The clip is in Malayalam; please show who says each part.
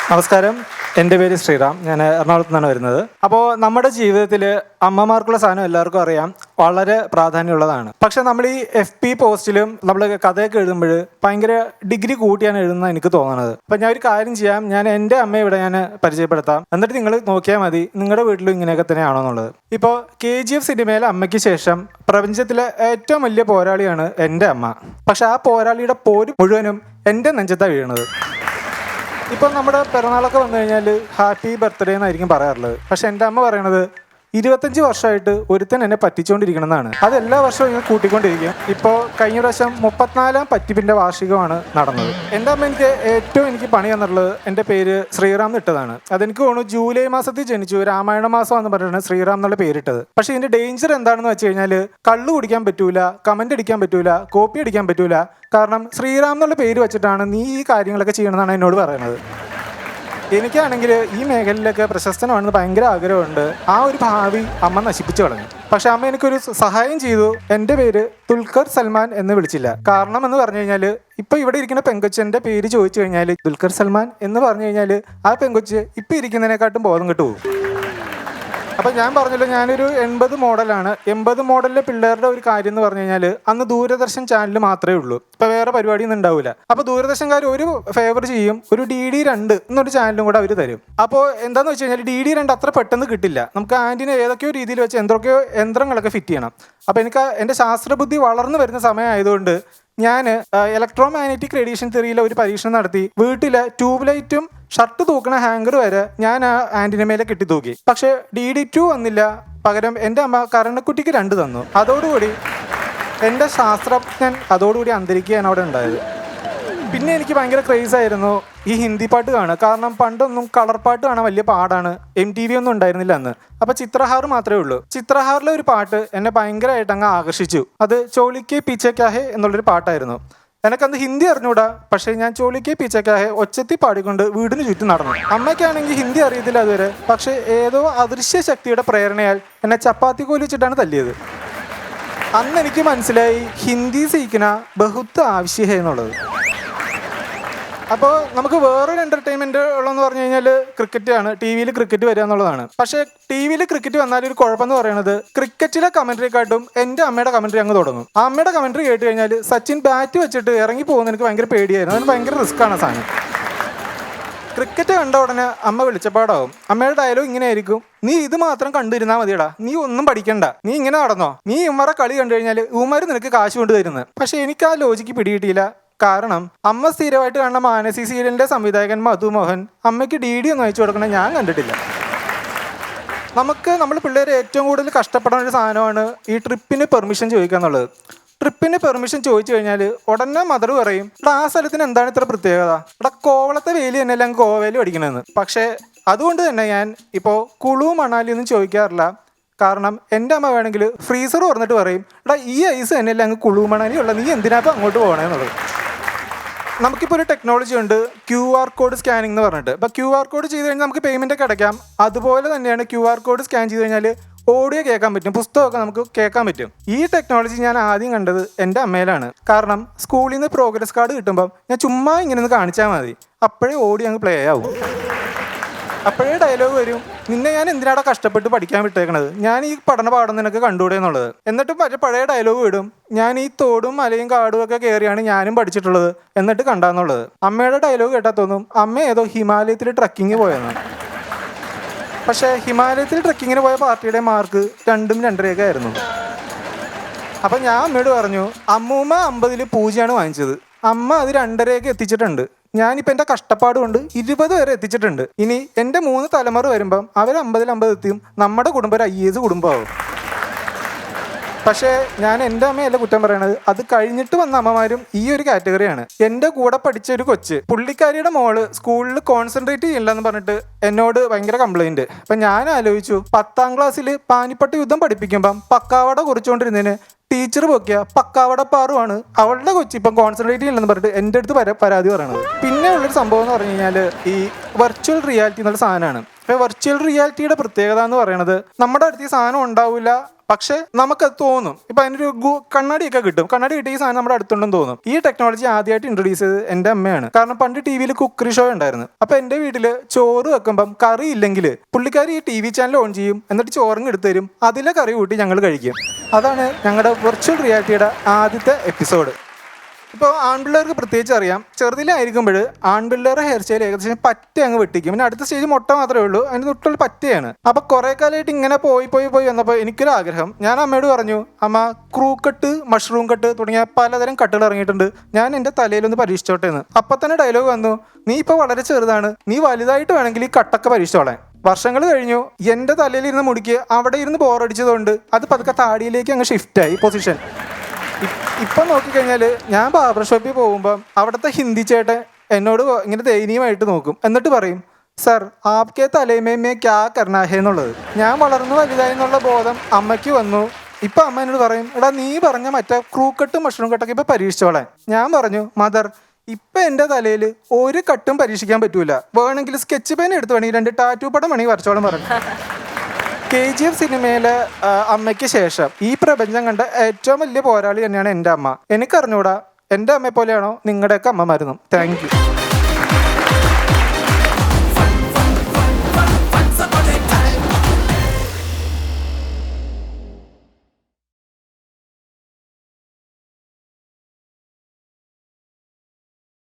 Speaker 1: നമസ്കാരം, എൻ്റെ പേര് ശ്രീറാം. ഞാൻ എറണാകുളത്ത് നിന്നാണ് വരുന്നത്. അപ്പോൾ നമ്മുടെ ജീവിതത്തിൽ അമ്മമാർക്കുള്ള സാധനം എല്ലാവർക്കും അറിയാം, വളരെ പ്രാധാന്യമുള്ളതാണ്. പക്ഷെ നമ്മൾ ഈ FB പോസ്റ്റിലും നമ്മൾ കഥയൊക്കെ എഴുതുമ്പോൾ ഭയങ്കര ഡിഗ്രി കൂട്ടിയാണ് എഴുതുന്നത് എനിക്ക് തോന്നുന്നത്. അപ്പം ഞാൻ ഒരു കാര്യം ചെയ്യാം, ഞാൻ എൻ്റെ അമ്മയെ ഇവിടെ ഞാൻ പരിചയപ്പെടുത്താം, എന്നിട്ട് നിങ്ങൾ നോക്കിയാൽ മതി നിങ്ങളുടെ വീട്ടിലും ഇങ്ങനെയൊക്കെ തന്നെയാണോ എന്നുള്ളത്. ഇപ്പോൾ KGF സിനിമയിലെ അമ്മയ്ക്ക് ശേഷം പ്രപഞ്ചത്തിലെ ഏറ്റവും വലിയ പോരാളിയാണ് എൻ്റെ അമ്മ. പക്ഷെ ആ പോരാളിയുടെ പോര് മുഴുവനും എൻ്റെ നെഞ്ചത്താണ് വീഴുന്നത്. ഇപ്പം നമ്മുടെ പിറന്നാളൊക്കെ വന്നു കഴിഞ്ഞാൽ ഹാപ്പി ബർത്ത്ഡേ എന്നായിരിക്കും പറയാറുള്ളത്. പക്ഷെ എൻ്റെ അമ്മ പറയണത് 25 വർഷമായിട്ട് ഒരുത്തൻ എന്നെ പറ്റിച്ചുകൊണ്ടിരിക്കണമെന്നാണ്. അത് എല്ലാ വർഷവും ഇങ്ങനെ കൂട്ടിക്കൊണ്ടിരിക്കും. ഇപ്പോൾ കഴിഞ്ഞ പ്രാവശ്യം 34ാം പറ്റിപ്പിൻ്റെ വാർഷികമാണ് നടന്നത്. എൻ്റെ അമ്മ എനിക്ക് പണി തന്നിട്ടുള്ളത് എൻ്റെ പേര് ശ്രീറാം എന്നിട്ടതാണ്. അതെനിക്ക് തോന്നുന്നു ജൂലൈ മാസത്തിൽ ജനിച്ചു, രാമായണ മാസം എന്ന് പറഞ്ഞിട്ടാണ് ശ്രീറാം എന്നുള്ള പേരിട്ടത്. പക്ഷേ ഇതിൻ്റെ ഡേഞ്ചർ എന്താണെന്ന് വെച്ച് കഴിഞ്ഞാൽ കള്ളു കുടിക്കാൻ പറ്റൂല, കമൻ്റ് അടിക്കാൻ പറ്റൂല, കോപ്പി അടിക്കാൻ പറ്റൂല. കാരണം ശ്രീറാം എന്നുള്ള പേര് വെച്ചിട്ടാണ് നീ ഈ കാര്യങ്ങളൊക്കെ ചെയ്യണമെന്നാണ് എന്നോട് പറയുന്നത്. എനിക്കാണെങ്കിൽ ഈ മേഖലയിലൊക്കെ പ്രശസ്തനാണെന്ന് ഭയങ്കര ആഗ്രഹമുണ്ട്. ആ ഒരു ഭാവി അമ്മ നശിപ്പിച്ചു കളഞ്ഞു. പക്ഷെ അമ്മ എനിക്കൊരു സഹായം ചെയ്തു. എൻ്റെ പേര് ദുൽഖർ സൽമാൻ എന്ന് വിളിച്ചില്ല. കാരണം എന്ന് പറഞ്ഞു കഴിഞ്ഞാൽ ഇപ്പം ഇവിടെ ഇരിക്കുന്ന പെങ്കൊച്ചൻ്റെ പേര് ചോദിച്ചു കഴിഞ്ഞാൽ ദുൽഖർ സൽമാൻ എന്ന് പറഞ്ഞു കഴിഞ്ഞാൽ ആ പെങ്കൊച്ച് ഇപ്പം ഇരിക്കുന്നതിനെക്കാട്ടും ബോധം കിട്ടു പോകും. അപ്പം ഞാൻ പറഞ്ഞല്ലോ, ഞാനൊരു 80 മോഡലാണ്. 80 മോഡലിലെ പിള്ളേരുടെ ഒരു കാര്യം എന്ന് പറഞ്ഞു കഴിഞ്ഞാൽ അന്ന് ദൂരദർശൻ ചാനൽ മാത്രമേ ഉള്ളൂ. ഇപ്പം വേറെ പരിപാടിയൊന്നും ഉണ്ടാവില്ല. അപ്പോൾ ദൂരദർശൻകാർ ഒരു ഫേവർ ചെയ്യും, ഒരു DD2 എന്നൊരു ചാനലും കൂടെ അവർ തരും. അപ്പോൾ എന്താണെന്ന് വെച്ച് കഴിഞ്ഞാൽ DD2 അത്ര പെട്ടെന്ന് കിട്ടില്ല. നമുക്ക് ആൻറ്റിനെ ഏതൊക്കെയോ രീതിയിൽ വെച്ച് എന്തൊക്കെയോ യന്ത്രങ്ങളൊക്കെ ഫിറ്റ് ചെയ്യണം. അപ്പോൾ എനിക്ക് എൻ്റെ ശാസ്ത്രബുദ്ധി വളർന്നു വരുന്ന സമയമായതുകൊണ്ട് ഞാൻ ഇലക്ട്രോ മാഗ്നറ്റിക് റേഡിയേഷൻ തിയറിയിലെ ഒരു പരീക്ഷണം നടത്തി. വീട്ടിലെ ട്യൂബ് ലൈറ്റും ഷർട്ട് തൂക്കണ ഹാങ്കർ വരെ ഞാൻ ആ ആൻറ്റിനെ മേലെ കെട്ടി തൂക്കി. പക്ഷേ DD2 വന്നില്ല. പകരം എൻ്റെ അമ്മ കരണക്കുട്ടിക്ക് 2 തന്നു. അതോടുകൂടി എൻ്റെ ശാസ്ത്രജ്ഞൻ അതോടുകൂടി അന്തരിക്കുകയാണ് അവിടെ ഉണ്ടായത്. പിന്നെ എനിക്ക് ഭയങ്കര ക്രേസ് ആയിരുന്നു ഈ ഹിന്ദി പാട്ട് കാണുക. കാരണം പണ്ടൊന്നും കളർ പാട്ട് കാണാൻ വലിയ പാടാണ്. MTV ഒന്നും ഉണ്ടായിരുന്നില്ല അന്ന്. അപ്പോൾ ചിത്രഹാർ മാത്രമേ ഉള്ളൂ. ചിത്രഹാറിലെ ഒരു പാട്ട് എന്നെ ഭയങ്കരമായിട്ട് അങ്ങ് ആകർഷിച്ചു. അത് ചോളിക്കെ പീച്ചെ ക്യാ ഹേ എന്നുള്ളൊരു പാട്ടായിരുന്നു. എനിക്കന്ന് ഹിന്ദി അറിഞ്ഞൂടാ. പക്ഷേ ഞാൻ ചോളിക്കെ പീച്ചെ ക്യാ ഹേ ഒച്ചത്തി പാടിക്കൊണ്ട് വീടിന് ചുറ്റും നടന്നു. അമ്മയ്ക്കാണെങ്കിൽ ഹിന്ദി അറിയത്തില്ല അതുവരെ. പക്ഷേ ഏതോ അദൃശ്യ ശക്തിയുടെ പ്രേരണയാൽ എന്നെ ചപ്പാത്തി കോലി വെച്ചിട്ടാണ് തല്ലിയത്. അന്ന് എനിക്ക് മനസ്സിലായി ഹിന്ദി സീക്കണ ബഹുത്ത് ആവശ്യ ഹേ എന്നുള്ളത്. അപ്പോൾ നമുക്ക് വേറൊരു എൻ്റർടൈൻമെൻറ്റ് ഉള്ളതെന്ന് പറഞ്ഞു കഴിഞ്ഞാൽ ക്രിക്കറ്റാണ്. TV-യിൽ ക്രിക്കറ്റ് വരിക എന്നുള്ളതാണ്. പക്ഷേ TV-യിൽ ക്രിക്കറ്റ് വന്നാലൊരു കുഴപ്പമെന്ന് പറയുന്നത് ക്രിക്കറ്റിലെ കമൻട്രിയെക്കാട്ടും എൻ്റെ അമ്മയുടെ കമൻട്രി അങ്ങ് തുടങ്ങും. ആ അമ്മയുടെ കമൻട്രി കേട്ട് കഴിഞ്ഞാൽ സച്ചിൻ ബാറ്റ് വെച്ചിട്ട് ഇറങ്ങി പോകുന്നത് എനിക്ക് ഭയങ്കര പേടിയായിരുന്നു. അതിന് ഭയങ്കര റിസ്ക്കാണ് സാധനം. ക്രിക്കറ്റ് കണ്ട ഉടനെ അമ്മ വിളിച്ചപ്പാടാവും. അമ്മയുടെ ഡയലോഗ് ഇങ്ങനെ ആയിരിക്കും: നീ ഇത് മാത്രം കണ്ടിരുന്നാൽ മതിയടാ, നീ ഒന്നും പഠിക്കണ്ട, നീ ഇങ്ങനെ നടന്നോ, നീ ഇവന്മാരെ കളി കണ്ടു കഴിഞ്ഞാൽ ഇവന്മാർ നിനക്ക് കാശ് കൊണ്ട് തരുന്നത്. പക്ഷേ എനിക്ക് ആ ലോജിക്ക് പിടികിട്ടിയില്ല. കാരണം അമ്മ സ്ഥിരമായിട്ട് കാണുന്ന മാനസി സീരിയലിൻ്റെ സംവിധായകൻ മധു മോഹൻ അമ്മയ്ക്ക് DD ഒന്നും അയച്ചു കൊടുക്കണേ ഞാൻ കണ്ടിട്ടില്ല. നമ്മൾ പിള്ളേർ ഏറ്റവും കൂടുതൽ കഷ്ടപ്പെടുന്ന ഒരു സാധനമാണ് ഈ ട്രിപ്പിന് പെർമിഷൻ ചോദിക്കുക എന്നുള്ളത്. ട്രിപ്പിന് പെർമിഷൻ ചോദിച്ചു കഴിഞ്ഞാൽ ഉടനെ മദർ പറയും, ഇവിടെ ആ സ്ഥലത്തിന് എന്താണ് ഇത്ര പ്രത്യേകത, ഇവിടെ കോവളത്തെ വേലി തന്നെയല്ല അങ്ങ് ഗോവയിൽ പഠിക്കണമെന്ന്. പക്ഷേ അതുകൊണ്ട് തന്നെ ഞാൻ ഇപ്പോൾ കുളു മണാലി ഒന്നും ചോദിക്കാറില്ല. കാരണം എൻ്റെ അമ്മ വേണമെങ്കിൽ ഫ്രീസർ തുറന്നിട്ട് പറയും, ഇവിടെ ഈ ഐസ് തന്നെയല്ല അങ്ങ് കുളു മണാലി ഉള്ള, നീ എന്തിനാപ്പം അങ്ങോട്ട് പോകണമെന്നുള്ളത്. നമുക്കിപ്പോൾ ഒരു ടെക്നോളജി ഉണ്ട്, QR കോഡ് സ്കാനിങ് എന്ന് പറഞ്ഞിട്ട്. അപ്പോൾ QR കോഡ് ചെയ്ത് കഴിഞ്ഞാൽ നമുക്ക് പേയ്മെൻ്റ് ഒക്കെ അടയ്ക്കാം. അതുപോലെ തന്നെയാണ് QR കോഡ് സ്കാൻ ചെയ്ത് കഴിഞ്ഞാൽ ഓഡിയോ കേൾക്കാൻ പറ്റും, പുസ്തകമൊക്കെ നമുക്ക് കേൾക്കാൻ പറ്റും. ഈ ടെക്നോളജി ഞാൻ ആദ്യം കണ്ടത് എൻ്റെ അമ്മയിലാണ്. കാരണം സ്കൂളിൽ നിന്ന് പ്രോഗ്രസ് കാർഡ് കിട്ടുമ്പം ഞാൻ ചുമ്മാ ഇങ്ങനെ ഒന്ന് കാണിച്ചാൽ മതി, അപ്പോഴേ ഓഡിയോ അങ്ങ് പ്ലേ ആവും. അപ്പോഴേ ഡയലോഗ് വരും, നിന്നെ ഞാൻ എന്തിനാടാ കഷ്ടപ്പെട്ട് പഠിക്കാൻ വിട്ടേക്കണത്, ഞാൻ ഈ പഠന പാഠം നിനക്ക് കണ്ടുകൂടെ എന്നുള്ളത്. എന്നിട്ടും പഴയ ഡയലോഗ് വിടും, ഞാൻ ഈ തോടും മലയും കാടും ഒക്കെ കയറിയാണ് ഞാനും പഠിച്ചിട്ടുള്ളത്, എന്നിട്ട് കണ്ടാന്നുള്ളത്. അമ്മയുടെ ഡയലോഗ് കേട്ടാൽ തോന്നും അമ്മ ഏതോ ഹിമാലയത്തിൽ ട്രക്കിങ് പോയെന്നാണ്. പക്ഷേ ഹിമാലയത്തിൽ ട്രക്കിങ്ങിന് പോയ പാർട്ടിയുടെ മാർക്ക് 2ഉം 2.5 ആയിരുന്നു. അപ്പം ഞാൻ അമ്മയോട് പറഞ്ഞു, അമ്മൂമ്മ 50-ൽ 0 വാങ്ങിച്ചത്, അമ്മ അത് 2.5 എത്തിച്ചിട്ടുണ്ട്. ഞാനിപ്പോൾ എൻ്റെ കഷ്ടപ്പാട് കൊണ്ട് 20 വരെ എത്തിച്ചിട്ടുണ്ട്. ഇനി എൻ്റെ 3 തലമുറ വരുമ്പം അവർ 50-ൽ 50 എത്തിയും നമ്മുടെ കുടുംബം ഒരു IAS കുടുംബമാവും. പക്ഷേ ഞാൻ എൻ്റെ അമ്മയല്ല കുറ്റം പറയണത്, അത് കഴിഞ്ഞിട്ട് വന്ന അമ്മമാരും ഈ ഒരു കാറ്റഗറിയാണ്. എൻ്റെ കൂടെ പഠിച്ച ഒരു കൊച്ച്, പുള്ളിക്കാരിയുടെ മോള് സ്കൂളിൽ കോൺസെൻട്രേറ്റ് ചെയ്യില്ല എന്ന് പറഞ്ഞിട്ട് എന്നോട് ഭയങ്കര കംപ്ലൈൻറ്റ്. അപ്പം ഞാൻ ആലോചിച്ചു, 10ാം ക്ലാസ്സിൽ പാനിപ്പട്ട് യുദ്ധം പഠിപ്പിക്കുമ്പം പക്കാവട കുറിച്ചുകൊണ്ടിരുന്നതിന് ടീച്ചർ പൊക്കിയ പക്കാവട പാറുവാണ് അവളുടെ കൊച്ചി ഇപ്പം കോൺസെൻട്രേറ്റ് ചെയ്യില്ലെന്ന് പറഞ്ഞിട്ട് എൻ്റെ അടുത്ത് പരാതി പറയണത്. പിന്നെ ഉള്ളൊരു സംഭവം എന്ന് പറഞ്ഞു കഴിഞ്ഞാൽ ഈ വെർച്വൽ റിയാലിറ്റി എന്നുള്ള സാധനമാണ്. ഇപ്പോൾ വെർച്വൽ റിയാലിറ്റിയുടെ പ്രത്യേകത എന്ന് പറയുന്നത് നമ്മുടെ അടുത്ത് ഈ സാധനം ഉണ്ടാവില്ല, പക്ഷെ നമുക്കത് തോന്നും. ഇപ്പൊ അതിനൊരു കണ്ണാടിയൊക്കെ കിട്ടും. കണ്ണാടി കിട്ടിയ ഈ സാധനം നമ്മുടെ അടുത്തുണ്ടെന്ന് തോന്നും. ഈ ടെക്നോളജി ആദ്യമായിട്ട് ഇൻട്രൊഡ്യൂസ് ചെയ്തത് എൻ്റെ അമ്മയാണ്. കാരണം പണ്ട് ടി വിയിൽ കുക്കറി ഷോ ഉണ്ടായിരുന്നു. അപ്പൊ എൻ്റെ വീട്ടില് ചോറ് വെക്കുമ്പം കറി ഇല്ലെങ്കിൽ പുള്ളിക്കാരി ഈ TV ചാനൽ ഓൺ ചെയ്യും, എന്നിട്ട് ചോറിങ് എടുത്തു തരും, അതിലെ കറി കൂട്ടി ഞങ്ങൾ കഴിക്കും. അതാണ് ഞങ്ങളുടെ വിർച്വൽ റിയാലിറ്റിയുടെ ആദ്യത്തെ എപ്പിസോഡ്. ഇപ്പോൾ ആൺപിള്ളേർക്ക് പ്രത്യേകിച്ച് അറിയാം, ചെറുതിലായിരിക്കുമ്പോൾ ആൺപിള്ളേരുടെ ഹെയർ സ്റ്റൈൽ ഏകദേശം പറ്റ അങ്ങ് വെട്ടിക്കും. പിന്നെ അടുത്ത സ്റ്റേജ് മുട്ട മാത്രമേ ഉള്ളൂ, അതിന് തൊട്ടുള്ള പറ്റയാണ്. അപ്പോൾ കുറേ കാലമായിട്ട് ഇങ്ങനെ പോയി വന്നപ്പോൾ എനിക്കൊരു ആഗ്രഹം. ഞാൻ അമ്മയോട് പറഞ്ഞു, അമ്മ ക്രൂ കട്ട്, മഷ്റൂം കട്ട് തുടങ്ങിയ പലതരം കട്ടുകൾ ഇറങ്ങിയിട്ടുണ്ട്, ഞാൻ എൻ്റെ തലയിലൊന്ന് പരീക്ഷിച്ചോട്ടെ എന്ന്. അപ്പം തന്നെ ഡയലോഗ് വന്നു, നീ ഇപ്പോൾ വളരെ ചെറുതാണ്, നീ വലുതായിട്ട് വേണമെങ്കിൽ ഈ കട്ടൊക്കെ പരീക്ഷിച്ചോളാൻ. വർഷങ്ങൾ കഴിഞ്ഞു, എൻ്റെ തലയിലിരുന്ന് മുടിക്ക് അവിടെ ഇരുന്ന് ബോറടിച്ചതുകൊണ്ട് അത് പതുക്കെ താടിയിലേക്ക് അങ്ങ് ഷിഫ്റ്റായി പൊസിഷൻ. ഇപ്പം നോക്കിക്കഴിഞ്ഞാൽ ഞാൻ ബാർബർ ഷോപ്പിൽ പോകുമ്പം അവിടുത്തെ ഹിന്ദി ചേട്ടൻ എന്നോട് ഇങ്ങനെ ദയനീയമായിട്ട് നോക്കും. എന്നിട്ട് പറയും, സർ ആപ്കെ തലേമേ ക്യാ കർനാ ഹേ എന്നുള്ളത്. ഞാൻ വളർന്നു വലുതായി എന്നുള്ള ബോധം അമ്മയ്ക്ക് വന്നു. ഇപ്പം അമ്മ എന്നോട് പറയും, എടാ നീ പറഞ്ഞ മറ്റേ ക്രൂ കട്ടും മഷ്റൂം കട്ടൊക്കെ ഇപ്പം പരീക്ഷിച്ചോളാൻ. ഞാൻ പറഞ്ഞു, മദർ ഇപ്പം എൻ്റെ തലയിൽ ഒരു കട്ടും പരീക്ഷിക്കാൻ പറ്റൂല, വേണമെങ്കിൽ സ്കെച്ച് പെൻ എടുത്ത് വേണമെങ്കിൽ 2 ടാറ്റൂ പടം വേണമെങ്കിൽ വരച്ചോളം പറഞ്ഞു. KGF സിനിമയിലെ അമ്മയ്ക്ക് ശേഷം ഈ പ്രപഞ്ചം കണ്ട ഏറ്റവും വലിയ പോരാളി തന്നെയാണ് എൻ്റെ അമ്മ. എനിക്കറിഞ്ഞൂടാ എൻ്റെ അമ്മയെ പോലെയാണോ നിങ്ങളുടെയൊക്കെ അമ്മമാരെന്നും. Thank you.